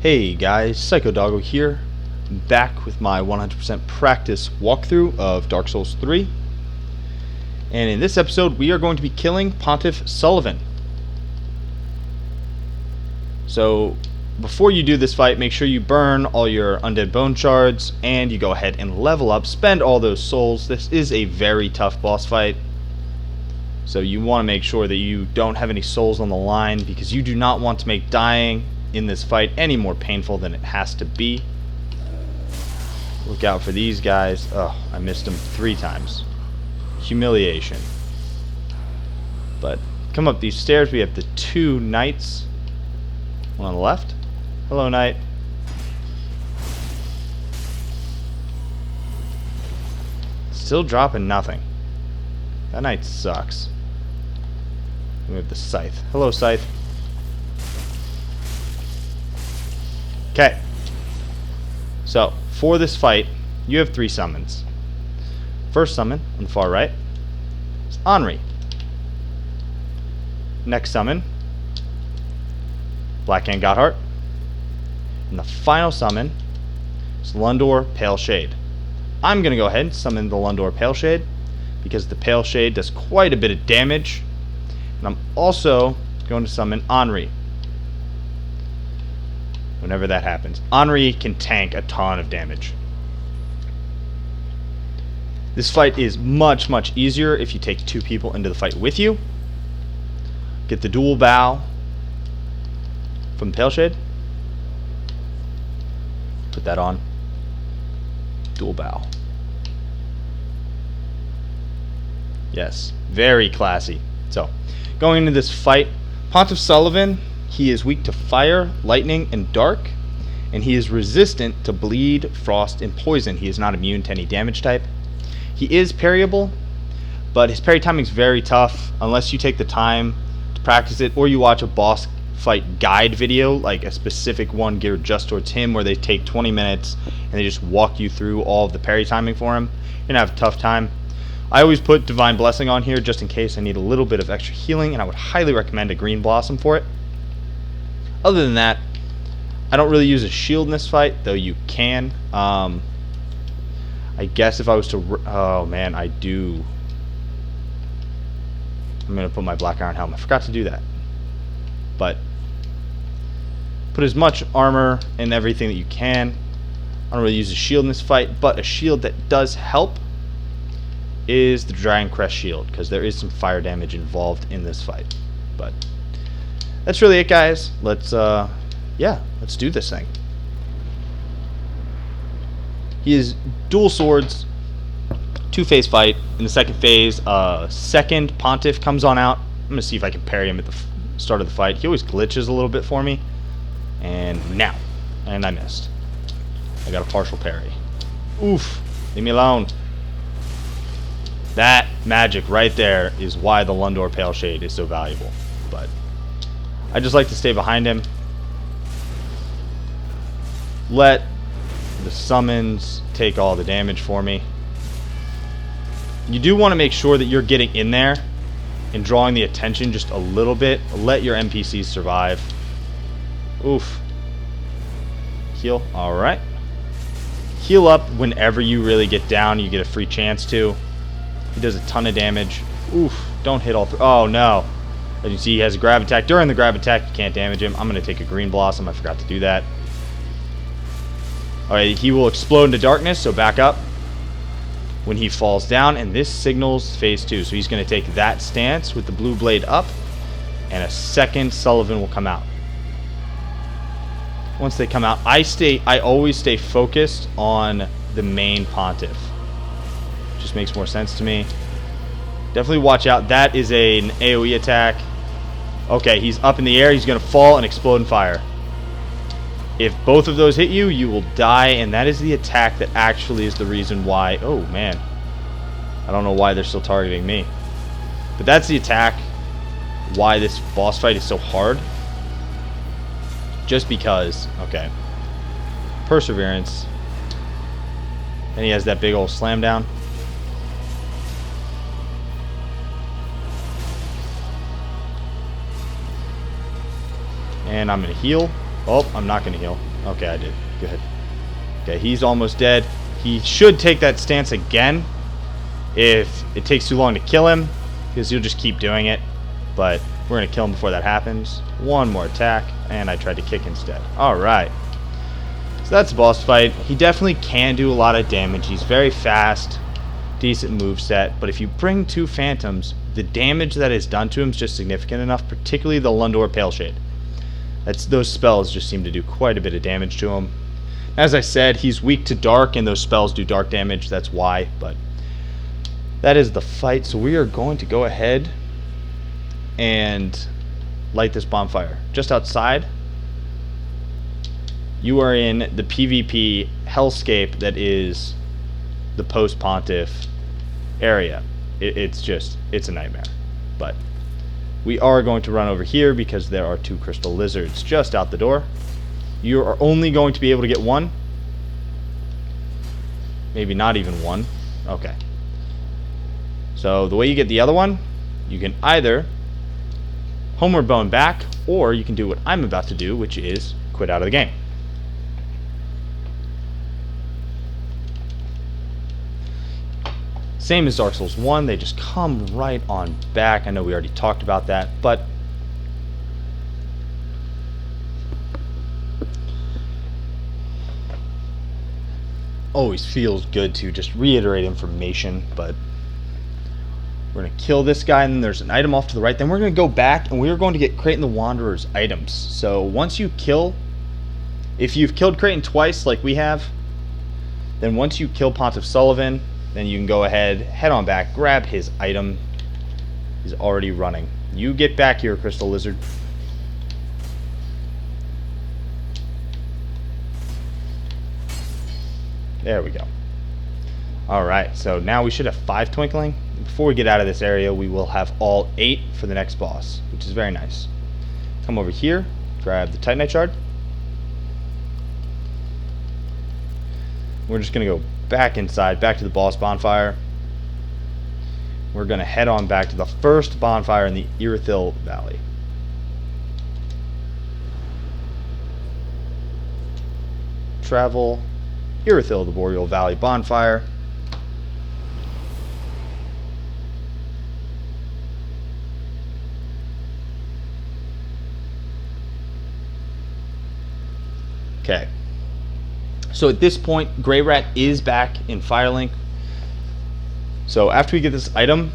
Hey guys, Psycho Doggo here, back with my 100% practice walkthrough of Dark Souls 3. And in this episode, we are going to be killing Pontiff Sulyvahn. So, before you do this fight, make sure you burn all your undead bone shards, and you go ahead and level up, spend all those souls. This is a very tough boss fight. So you want to make sure that you don't have any souls on the line, because you do not want to make dying in this fight any more painful than it has to be. Look out for these guys. Oh, I missed them 3 times. Humiliation. But come up these stairs. We have the 2 knights. One on the left. Hello, knight. Still dropping nothing. That knight sucks. We have the scythe. Hello, scythe. Okay, so for this fight, you have 3 summons. First summon on the far right is Henri. Next summon, Blackhand Gotthard. And the final summon is Lundor Pale Shade. I'm going to go ahead and summon the Lundor Pale Shade because the Pale Shade does quite a bit of damage. And I'm also going to summon Henri. Whenever that happens. Henri can tank a ton of damage. This fight is much, much easier if you take 2 people into the fight with you. Get the dual bow from the Pale Shade. Put that on. Dual bow. Yes, very classy. So, going into this fight, Pontiff Sulyvahn, he is weak to fire, lightning, and dark, and he is resistant to bleed, frost, and poison. He is not immune to any damage type. He is parryable, but his parry timing is very tough unless you take the time to practice it, or you watch a boss fight guide video, like a specific one geared just towards him, where they take 20 minutes and they just walk you through all of the parry timing for him. You're going to have a tough time. I always put Divine Blessing on here just in case I need a little bit of extra healing, and I would highly recommend a Green Blossom for it. Other than that, I don't really use a shield in this fight, though you can. I guess if I was to... Oh, man, I do. I'm going to put my Black Iron Helm. I forgot to do that. But put as much armor and everything that you can. I don't really use a shield in this fight, but a shield that does help is the Dragon Crest shield, because there is some fire damage involved in this fight. But that's really it, guys. Let's do this thing. He is dual swords, 2-phase fight. In the second phase, second Pontiff comes on out. I'm gonna see if I can parry him at the start of the fight. He always glitches a little bit for me, and now, and I missed. I got a partial parry. Oof! Leave me alone. That magic right there is why the Lundor Pale Shade is so valuable. But I just like to stay behind him. Let the summons take all the damage for me. You do want to make sure that you're getting in there and drawing the attention just a little bit. Let your NPCs survive. Oof. Heal. Alright. Heal up whenever you really get down. You get a free chance to. He does a ton of damage. Oof. Don't hit all 3. Oh, no. As you see, he has a grab attack. During the grab attack, you can't damage him. I'm going to take a Green Blossom. I forgot to do that. Alright, he will explode into darkness, so back up when he falls down, and this signals phase 2. So he's going to take that stance with the blue blade up, and a second Sulyvahn will come out. Once they come out, I always stay focused on the main Pontiff. Just makes more sense to me. Definitely watch out. That is an AoE attack. Okay, he's up in the air. He's going to fall and explode in fire. If both of those hit you, you will die, and that is the attack that actually is the reason why... Oh, man. I don't know why they're still targeting me. But that's the attack why this boss fight is so hard. Just because... Okay. Perseverance. And he has that big old slam down. And I'm going to heal. Oh, I'm not going to heal. Okay, I did. Good. Okay, he's almost dead. He should take that stance again if it takes too long to kill him, because he'll just keep doing it. But we're going to kill him before that happens. One more attack, and I tried to kick instead. Alright. So that's a boss fight. He definitely can do a lot of damage. He's very fast, decent moveset, but if you bring 2 phantoms, the damage that is done to him is just significant enough, particularly the Lundor Paleshade. Those spells just seem to do quite a bit of damage to him. As I said, he's weak to dark, and those spells do dark damage, that's why, but that is the fight. So we are going to go ahead and light this bonfire. Just outside, you are in the PvP hellscape that is the post-Pontiff area. It's a nightmare. But we are going to run over here because there are 2 crystal lizards just out the door. You are only going to be able to get 1. Maybe not even 1. Okay. So the way you get the other one, you can either homeward bone back, or you can do what I'm about to do, which is quit out of the game. Same as Dark Souls 1, they just come right on back. I know we already talked about that, but always feels good to just reiterate information. But we're going to kill this guy, and then there's an item off to the right. Then we're going to go back, and we're going to get Creighton the Wanderer's items. So once you kill, if you've killed Creighton twice like we have, then once you kill Pontiff Sulyvahn, then you can go ahead, head on back, grab his item. He's already running. You get back here, Crystal Lizard. There we go. Alright, so now we should have 5 twinkling. Before we get out of this area, we will have all 8 for the next boss, which is very nice. Come over here, grab the Titanite shard. We're just going to go back inside, back to the boss bonfire. We're going to head on back to the first bonfire in the Irithyll Valley. Travel, Irithyll, the Boreal Valley bonfire. Okay. So at this point, Grey Rat is back in Firelink. So after we get this item,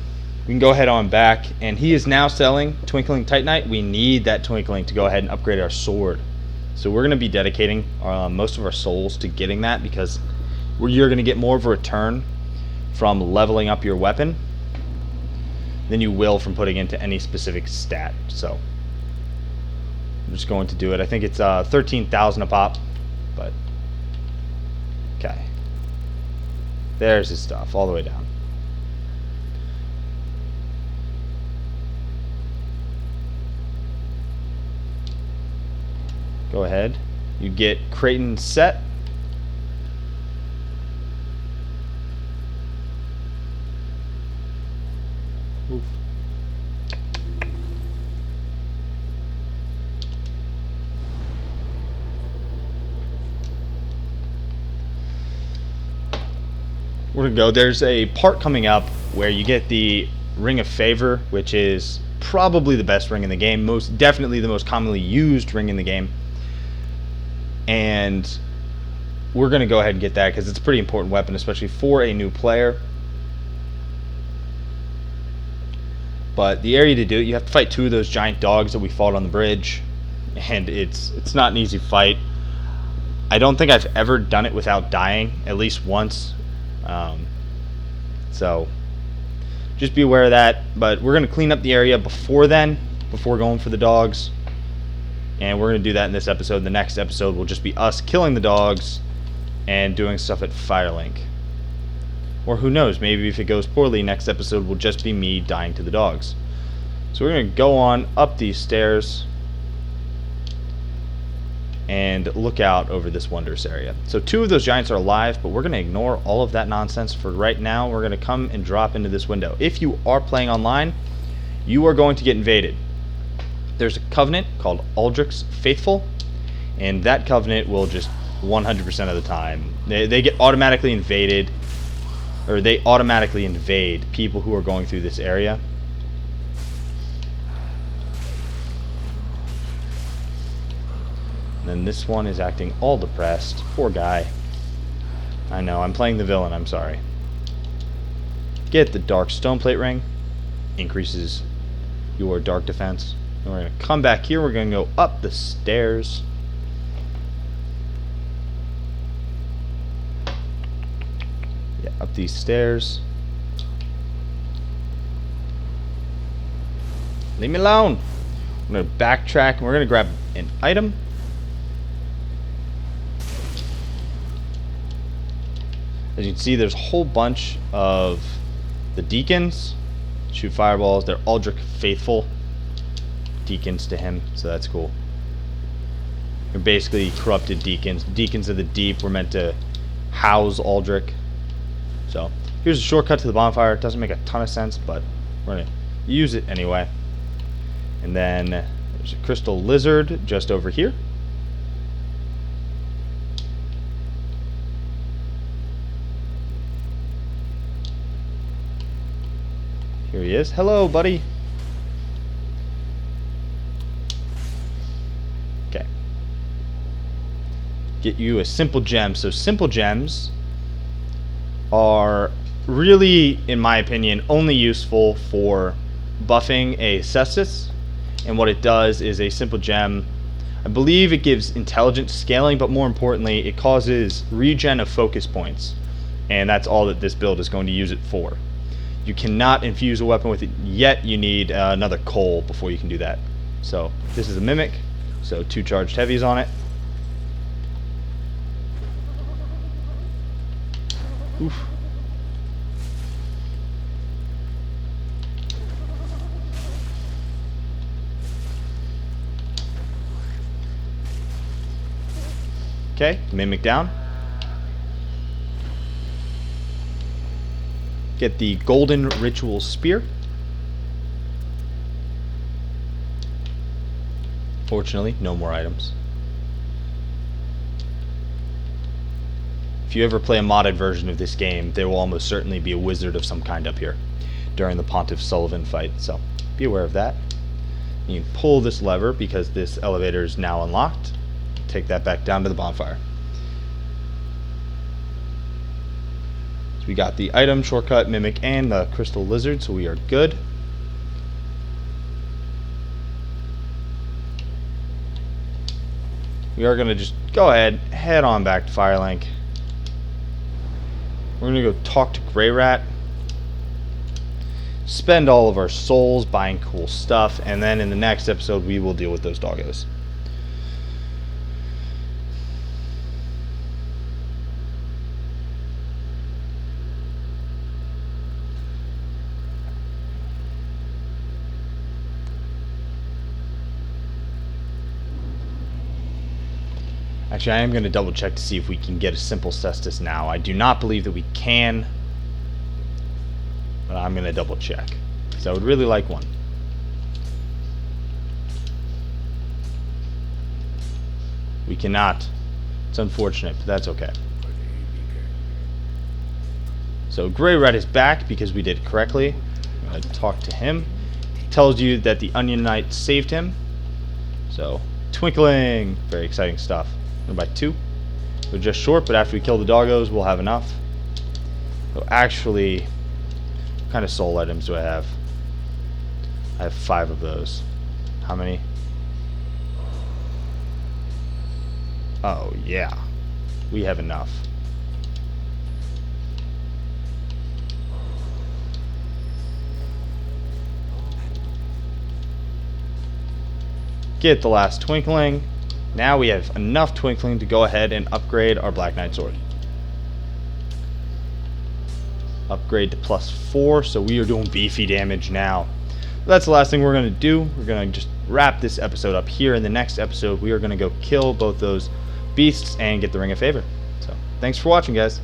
we can go ahead on back, and he is now selling Twinkling Titanite. We need that Twinkling to go ahead and upgrade our sword. So we're going to be dedicating most of our souls to getting that, because you're going to get more of a return from leveling up your weapon than you will from putting into any specific stat. So I'm just going to do it. I think it's 13,000 a pop, but okay. There's his stuff all the way down. Go ahead. You get Creighton set. Oof. We're gonna go. There's a part coming up where you get the Ring of Favor, which is probably the best ring in the game, most definitely the most commonly used ring in the game. And we're going to go ahead and get that because it's a pretty important weapon, especially for a new player. But the area to do it, you have to fight 2 of those giant dogs that we fought on the bridge, and it's not an easy fight. I don't think I've ever done it without dying, at least once. So just be aware of that. But we're going to clean up the area before going for the dogs. And we're going to do that in this episode. The next episode will just be us killing the dogs and doing stuff at Firelink. Or who knows, maybe if it goes poorly, next episode will just be me dying to the dogs. So we're going to go on up these stairs and look out over this wondrous area. So 2 of those giants are alive, but we're going to ignore all of that nonsense for right now. We're going to come and drop into this window. If you are playing online, you are going to get invaded. There's a covenant called Aldrich's Faithful, and that Covenant will just 100% of the time they get automatically invaded, or they automatically invade people who are going through this area. And then this one is acting all depressed. Poor guy. I know, I'm playing the villain, I'm sorry. Get the Dark Stone Plate Ring. Increases your dark defense. And we're going to come back here. We're going to go up the stairs. Yeah, up these stairs. Leave me alone. I'm going to backtrack and we're going to grab an item. As you can see, there's a whole bunch of the deacons. Shoot fireballs. They're Aldrich faithful deacons to him, so that's cool. They're basically corrupted deacons. Deacons of the Deep were meant to house Aldrich. So here's a shortcut to the bonfire. It doesn't make a ton of sense, but we're going to use it anyway. And then there's a crystal lizard just over here. Here he is. Hello, buddy. Okay. Get you a simple gem. So simple gems are really, in my opinion, only useful for buffing a Cestus. And what it does is a simple gem, I believe it gives intelligence scaling, but more importantly, it causes regen of focus points. And that's all that this build is going to use it for. You cannot infuse a weapon with it yet. You need another coal before you can do that. So this is a mimic, so 2 charged heavies on it. Oof. Okay, mimic down. Get the golden ritual spear. Fortunately, no more items. If you ever play a modded version of this game, there will almost certainly be a wizard of some kind up here during the Pontiff Sulyvahn fight, so be aware of that. You can pull this lever because this elevator is now unlocked. Take that back down to the bonfire. We got the item, shortcut, mimic, and the crystal lizard, so we are good. We are going to just go ahead, head on back to Firelink. We're going to go talk to Grey Rat, spend all of our souls buying cool stuff, and then in the next episode we will deal with those doggos. Actually, I am going to double check to see if we can get a simple Cestus now. I do not believe that we can, but I'm going to double check, because I would really like one. We cannot. It's unfortunate, but that's okay. So Grey Rat is back because we did it correctly. I'm going to talk to him. He tells you that the Onion Knight saved him. So, twinkling. Very exciting stuff. By 2. We're just short, but after we kill the doggos, we'll have enough. So actually, what kind of soul items do I have? I have 5 of those. How many? Oh, yeah. We have enough. Get the last twinkling. Now we have enough twinkling to go ahead and upgrade our Black Knight sword. Upgrade to +4, so we are doing beefy damage now. That's the last thing we're going to do. We're going to just wrap this episode up here. In the next episode, we are going to go kill both those beasts and get the Ring of Favor. So, thanks for watching, guys.